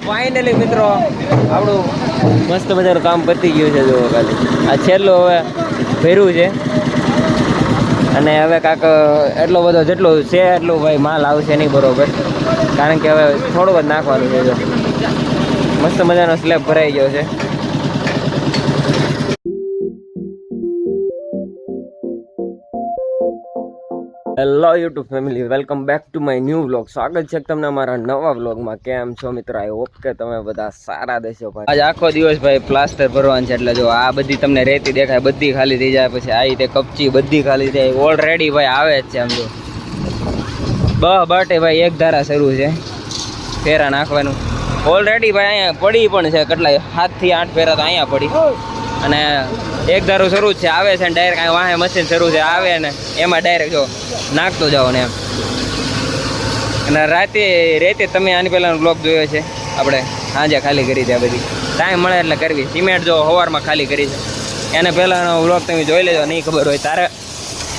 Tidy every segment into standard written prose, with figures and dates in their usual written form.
Finally મિત્રો આપણું મસ્ત મજાનું કામ પતી ગયું છે. જો ખાલી આ છેલ્લું હવે ભર્યું છે અને હવે કાંક એટલો બધો જેટલો છે એટલું ભાઈ માલ આવશે નહીં બરોબર, કારણ કે હવે થોડુંક જ નાખવાનું છે. જો મસ્ત મજાનો સ્લેબ ભરાઈ ગયો છે. Hello YouTube family, welcome back to my new vlog. સ્વાગત છે તમને અમારા નવા વ્લોગમાં. કેમ છો મિત્રો? આઈ હોપ કે તમે બધા સારા દેશો. ભાઈ આજ આખો દિવસ ભાઈ પ્લાસ્ટર ભરવાનું છે, એટલે જો આ બધી તમને રેતી દેખાય બધી ખાલી થઈ જાય, પછી આ રીતે કપચી બધી ખાલી થાય. ઓલરેડી ભાઈ આવે જ છે. આમ જો બટે ભાઈ એક ધારા શરૂ છે ફેરા નાખવાનું. ઓલરેડી ભાઈ અહીંયા પડી પણ છે કેટલા 7 થી 8 ફેરા તો અહીંયા પડી, અને એક ધારું શરૂ જ છે. આવે છે ને ડાયરેક્ટ અહીં વાહે મશીન શરૂ છે, આવે ને એમાં ડાયરેક્ટ જો નાખતો જાઓ ને એમ. અને રેતે તમે આની પહેલાંનો બ્લોગ જોયો છે આપણે, સાંજે ખાલી કરી છે બધી, ટાઈમ મળે એટલે કરવી. સિમેન્ટ જો સવારમાં ખાલી કરી છે, એને પહેલાંનો બ્લોગ તમે જોઈ લેજો, નહીં ખબર હોય તારે.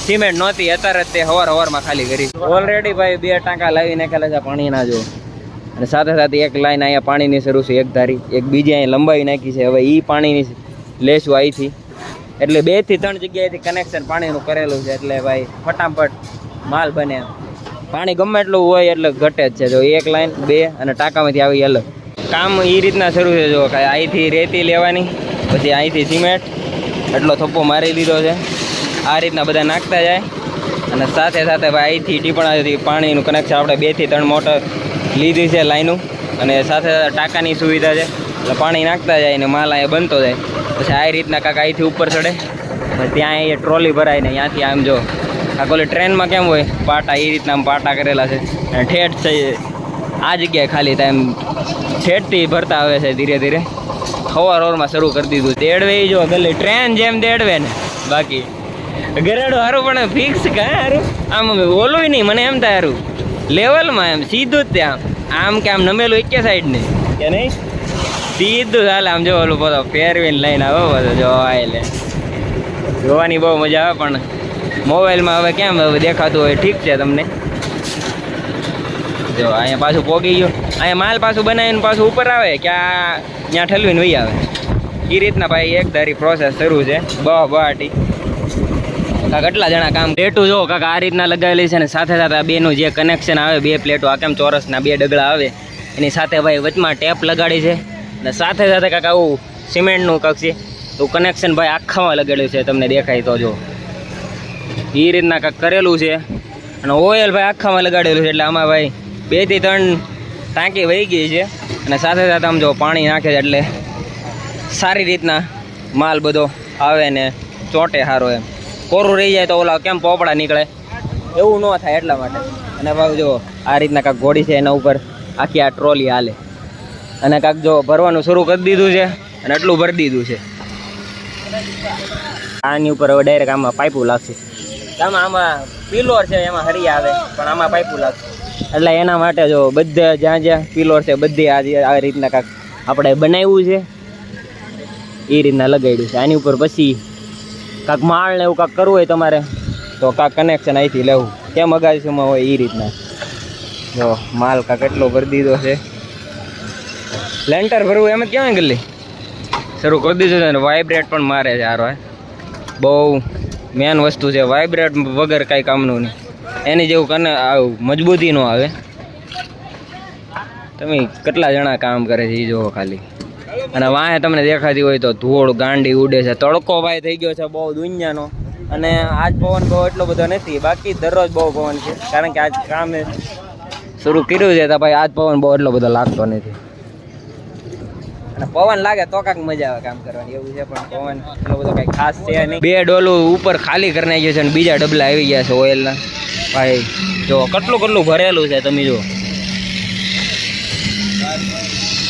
સિમેન્ટ નહોતી, અત્યારે જ તે સવારમાં ખાલી કરી. ઓલરેડી ભાઈ 2 ટાંકા લાવી નાખેલા છે પાણીના જો, અને સાથે સાથે એક લાઈન અહીંયા પાણીની શરૂ છે, એક ધારી, એક બીજી અહીં લંબાવી નાખી છે. હવે એ પાણીની લેશું અહીંથી, એટલે 2 થી 3 જગ્યાએથી કનેક્શન પાણીનું કરેલું છે, એટલે ભાઈ ફટાફટ માલ બને. પાણી ગમે એટલું હોય એટલે ઘટે જ છે. જો એક લાઈન 2 અને ટાંકામાંથી આવી અલગ કામ એ રીતના શરૂ છે. જો કાંઈ અહીંથી રેતી લેવાની, પછી અહીંથી સિમેન્ટ એટલો થપ્પો મારી દીધો છે. આ રીતના બધા નાખતા જાય, અને સાથે સાથે ભાઈ અહીંથી ટીપણાથી પાણીનું કનેક્શન આપણે 2 થી 3 મોટર લીધી છે લાઈનું, અને સાથે સાથે ટાંકાની સુવિધા છે, એટલે પાણી નાખતા જાય ને માલ અહીંયા બનતો જાય. પછી આ રીતના કાંક અહીંથી ઉપર ચડે, ત્યાં એ ટ્રોલી ભરાય ને ત્યાંથી આમ જો આ કોલી ટ્રેનમાં કેમ હોય પાટા, એ રીતના આમ પાટા કરેલા છે, અને ઠેઠ છે આ જગ્યાએ ખાલી થાય એમ ઠેઠથી ભરતા આવે છે ધીરે ધીરે. સવારમાં શરૂ કરી દીધું. દેડવે જો ગલી ટ્રેન જેમ દેડવે ને, બાકી ગરેડો સારું પણ ફિક્સ કાં સારું આમ ઓલું નહીં, મને એમ થાય સારું લેવલમાં એમ સીધું જ ત્યાં આમ કે આમ નમેલું એક સાઈડ ને કે નહીં, સીધું ચાલે આમ જો ઓલું બધો ફેરવીને લઈને આવો બધો જો એટલે જોવાની બહુ મજા આવે. પણ મોબાઈલમાં હવે કેમ હવે દેખાતું હોય ઠીક છે તમને. જો અહીંયા પાછું પોગી ગયું, અહીંયા માલ પાછું બનાવીને પાછું ઉપર આવે કે આ ત્યાં ઠલવીને વહી આવે. એ રીતના ભાઈ એક ધારી પ્રોસેસ શરૂ છે. બહાટી કાંક કેટલા જણા કામ પ્લેટું જો કાંક આ રીતના લગાવેલી છે, ને સાથે સાથે આ બેનું જે કનેક્શન આવે 2 પ્લેટો આ કેમ ચોરસના 2 ડગલા આવે, એની સાથે ભાઈ વચમાં ટેપ લગાડી છે, અને સાથે સાથે કાંક આવું સિમેન્ટનું કાંક છે તો કનેક્શન ભાઈ આખામાં લગાડ્યું છે, તમને દેખાય તો જો એ રીતના કાંક કરેલું છે. અને ઓઇલ ભાઈ આખામાં લગાડેલું છે, એટલે આમાં ભાઈ 2 થી 3 ટાંકી વહી ગઈ છે, અને સાથે સાથે આમ જો પાણી નાખે છે, એટલે સારી રીતના માલ બધો આવે ને ચોટે સારો. એમ કોરું રહી જાય તો ઓલા કેમ પોપડા નીકળે એવું ન થાય એટલા માટે. અને ભાઈ જો આ રીતના કાંક ઘોડી છે, એના ઉપર આખી આ ટ્રોલી હાલે, અને કાંક જો ભરવાનું શરૂ કરી દીધું છે, અને એટલું ભરી દીધું છે. આની ઉપર હવે ડાયરેક્ટ આમાં પાઇપો લાગશે. આમાં પિલોર છે એમાં હરી આવે, પણ આમાં પાઇપો લાગશે, એટલે એના માટે જો બધા જ્યાં જ્યાં પિલોર છે બધી આ રીતના કાંક આપણે બનાવ્યું છે, એ રીતના લગાડ્યું છે. આની ઉપર પછી કાંક માળ ને એવું કાંક કરવું હોય તમારે તો કાંક કનેક્શન અહીંથી લેવું, કેમ અગાસીમાં હોય એ રીતના. જો માલ કાંક એટલો ભરી દીધો છે. લેન્ટર ભરવું એમ જ ક્યાં ગલી શરૂ કરી દીધું છે, ને વાઇબ્રેટ પણ મારે છે. હારો બહુ મેન વસ્તુ છે, વાઇબ્રેટ વગર કાંઈ કામનું નહીં. એની જેવું કને આવું મજબૂતી ન આવે. તમે કેટલા જણા કામ કરે છે એ જોવો ખાલી. અને વાંહે તમને દેખાતી હોય તો ધૂળ ગાંડી ઉડે છે. તડકો ભાઈ થઈ ગયો છે બહુ દુનિયાનો, અને આજ પવન બહુ એટલો બધો નથી, બાકી દરરોજ બહુ પવન છે, કારણ કે આજ કામ શરૂ કર્યું છે તો ભાઈ આજ પવન બહુ એટલો બધો લાગતો નથી. અને પવન લાગે તો કાંઈક મજા આવે કામ કરવાની, એવું છે. પણ પવન એટલો બધો કાંઈ ખાસ છે નહીં. 2 ડોલું ઉપર ખાલી કરી નાખ્યું છે, અને બીજા ડબલા આવી ગયા છે ઓઇલના. ભાઈ જો કેટલું ભરેલું છે તમે જો.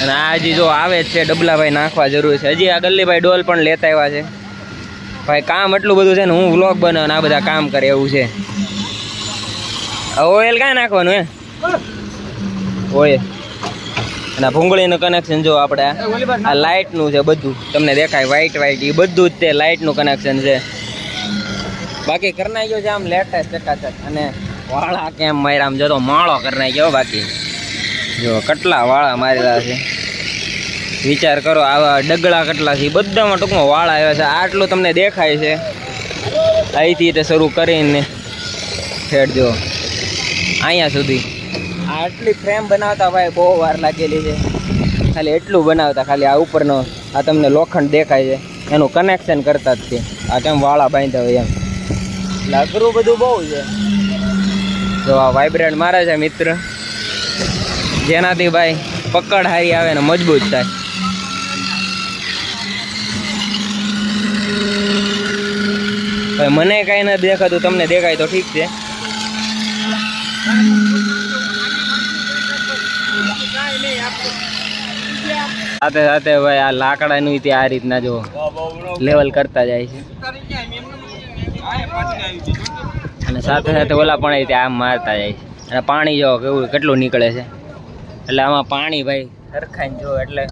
અને આ હજી જો આવે જ છે ડબલા ભાઈ નાખવા જરૂર છે. હજી આ ગલ્લી ભાઈ ડોલ પણ લેતા આવ્યા છે. ભાઈ કામ એટલું બધું છે ને, હું વ્લોગ બનાવું આ બધા કામ કરે એવું છે. ઓઇલ ક્યાં નાખવાનું હે ઓઇલ, અને ભૂંગળીનું કનેક્શન જો આપણે આ લાઇટનું છે બધું, તમને દેખાય વ્હાઈટ એ બધું જ તે લાઇટનું કનેક્શન છે. બાકી કરી નાખ્યો છે આમ લેટેસ્ટ ચકાચક. અને વાળા કેમ માર્યા આમ જો તો માળો કરી નાખ્યો. બાકી જો કેટલા વાળા મારેલા છે. વિચાર કરો, આવા ડગલા કેટલા છે, બધામાં ટૂંકમાં વાળ આવ્યા છે. આટલું તમને દેખાય છે અહીંથી તે શરૂ કરીને ઠેઠ જો અહીંયા સુધી. આટલી ફ્રેમ બનાવતા ભાઈ બહુ વાર લાગેલી છે. ખાલી એટલું બનાવતા, ખાલી આ ઉપરનો આ તમને લોખંડ દેખાય છે એનું કનેક્શન કરતા જ છે. આ કેમ વાળા બાંધ્યા હોય એમ, એટલે અઘરું બધું બહુ છે. જો આ વાઇબ્રેન્ટ મારે છે મિત્ર, જેનાથી ભાઈ પકડ હારી આવે ને મજબૂત થાય. ભાઈ મને કાંઈ નથી દેખાતું, તમને દેખાય તો ઠીક છે. સાથે સાથે ભાઈ આ લાકડાનું તે આ રીતના જો લેવલ કરતા જાય છે, અને સાથે સાથે ઓલા પણ આમ મારતા જાય છે. અને પાણી જો કેવું કેટલું નીકળે છે, એટલે આમાં પાણી ભાઈ સરખાઈને જો એટલે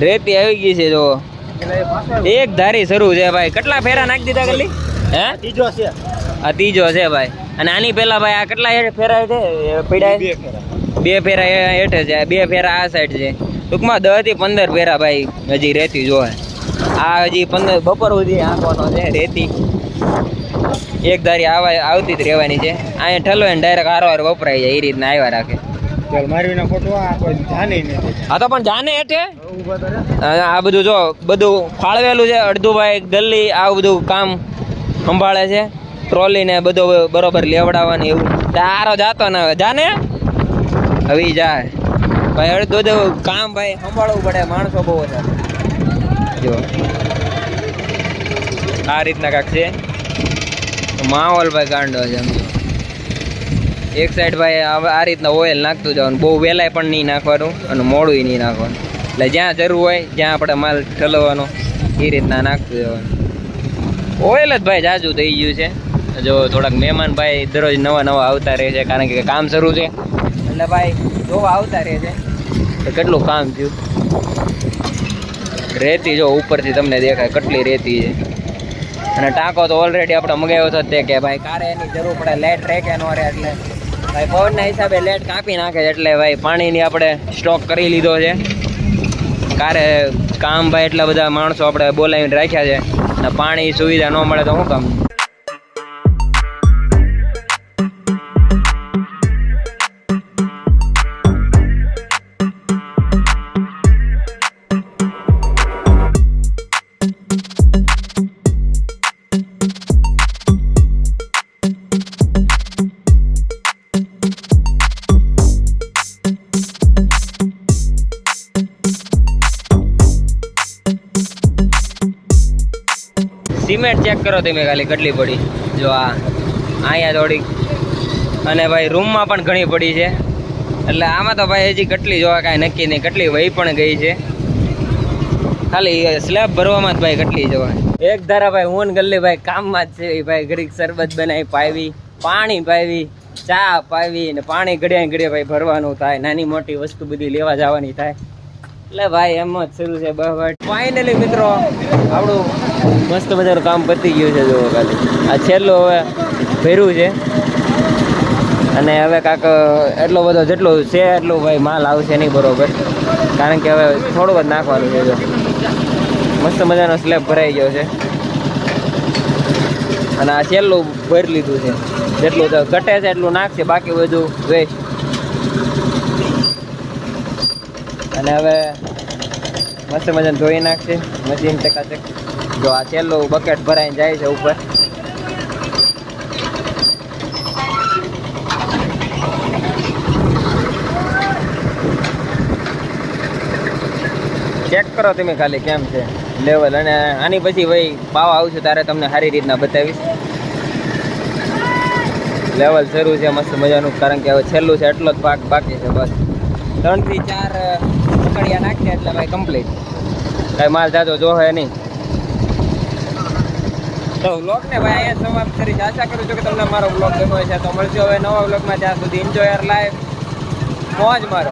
રેતી આવી ગઈ છે. જો એક ધારી શરૂ છે ભાઈ. કેટલા ફેરા નાખી દીધા ગલી? હે ત્રીજો છે આ, ત્રીજો છે ભાઈ. અને આની પેલા ભાઈ આ કેટલા ફેરા છે પડ્યા? બે ફેરા હેઠે છે, બે ફેરા આ સાઈડ છે. ટૂંકમાં 10 થી 15 ફેરા ભાઈ હજી રેતી જોવે. આ હજી 15 બપોર સુધી આંકવાનો છે રેતી. એક ધારી આવતી જ રહેવાની છે. અહીંયા ઠલો ને ડાયરેક્ટ હારવાર વપરાઈ જાય એ રીતના આવ્યા રાખે. હા તો પણ જાને હેઠે આ બધું જો બધું ફાળવેલું છે. અડધું ભાઈ ગલ્લી આવું બધું કામ સંભાળે છે, ટ્રોલી ને બધું બરોબર લેવડાવવાનું એવું. તારો જાતો ને જાને હવે જાય ભાઈ. અડધું કામ ભાઈ સંભાળવું પડે, માણસો બહુ છે. જો આ રીતના કાંક છે માહોલ ભાઈ ગાંડો છે. એક સાઈડ ભાઈ આ રીતના ઓઇલ નાખતું જવાનું, બહુ વહેલાય પણ નહીં નાખવાનું અને મોડું નહીં નાખવાનું. એટલે જ્યાં જરૂર હોય જ્યાં આપણે માલ ઠલવવાનો એ રીતના નાખતું જવાનું. ઓઇલ જ ભાઈ જાજુ થઈ ગયું છે. જો થોડાક મહેમાન ભાઈ દરરોજ નવા નવા આવતા રહે છે, કારણ કે કામ શરૂ છે એટલે ભાઈ જોવા આવતા રહે છે. તો કેટલું કામ થયું. રેતી જો ઉપરથી તમને દેખાય કેટલી રેતી છે. અને ટાંકો તો ઓલરેડી આપણે મગાવ્યો હતો તે કે ભાઈ કારે એની જરૂર પડે, લેટ રેકે ન રહે એટલે ભાઈ પવનના હિસાબે લેટ કાપી નાખે છે. એટલે ભાઈ પાણીની આપણે સ્ટોક કરી લીધો છે. કારે કામ ભાઈ એટલા બધા માણસો આપણે બોલાવીને રાખ્યા છે, અને પાણી સુવિધા ન મળે તો શું કામ. સિમેન્ટ ચેક કરો તમે ખાલી કેટલી પડી. જો આ અહીંયા થોડીક, અને ભાઈ રૂમમાં પણ ઘણી પડી છે. એટલે આમાં તો ભાઈ હજી કેટલી જોવા કાંઈ નક્કી નહીં, કેટલી વહી પણ ગઈ છે. ખાલી સ્લેબ ભરવામાં જ ભાઈ કેટલી જોવા. એક ધારા ભાઈ હું ગલ્લી ભાઈ કામમાં જ છે. ભાઈ ઘડીક શરબત બનાવી પાવી, પાણી પાવી, ચા પાવી, ને પાણી ઘડિયા ઘડિયા ભાઈ ભરવાનું થાય. નાની મોટી વસ્તુ બધી લેવા જવાની થાય. એટલે ભાઈ એમ જ શરૂ છે બસ. ફાઇનલી મિત્રો આપણું મસ્ત મજાનું કામ પતી ગયું છે. જો ખાલી આ છેલ્લું હવે ભર્યું છે, અને હવે કાંક એટલો બધો જેટલું છે એટલું ભાઈ માલ આવશે નહીં બરોબર, કારણ કે હવે થોડુંક જ નાખવાનું છે. જો મસ્ત મજાનો સ્લેબ ભરાઈ ગયો છે, અને આ છેલ્લું ભરી લીધું છે. જેટલું તો ઘટે છે એટલું નાખશે, બાકી બધું વેસ્ટ. અને હવે મસ્ત મજાને ધોઈ નાખશે મશીન ચકાચક. જો આ છેલ્લું બકેટ ભરાઈને જાય છે ઉપર. ચેક કરો તમે ખાલી કેમ છે લેવલ. અને આની પછી ભાઈ પાવા આવશે ત્યારે તમને સારી રીતના બતાવીશ. લેવલ શરૂ છે મસ્ત મજાનું, કારણ કે હવે છેલ્લું છે એટલો જ ભાગ બાકી છે. બસ 3 થી 4 પકડિયા નાખીએ એટલે ભાઈ કમ્પ્લીટ. કાંઈ માલ જાતો જોહે નહીં. તો વ્લોગને ભાઈ અહીંયા સમાપ્ત કરી. આશા કરું છું કે તમને મારો વ્લોગ ગમ્યો છે. તો મળશું હવે નવા વ્લોગમાં. ત્યાં સુધી એન્જોય યર લાઈફ, મોજ મારો.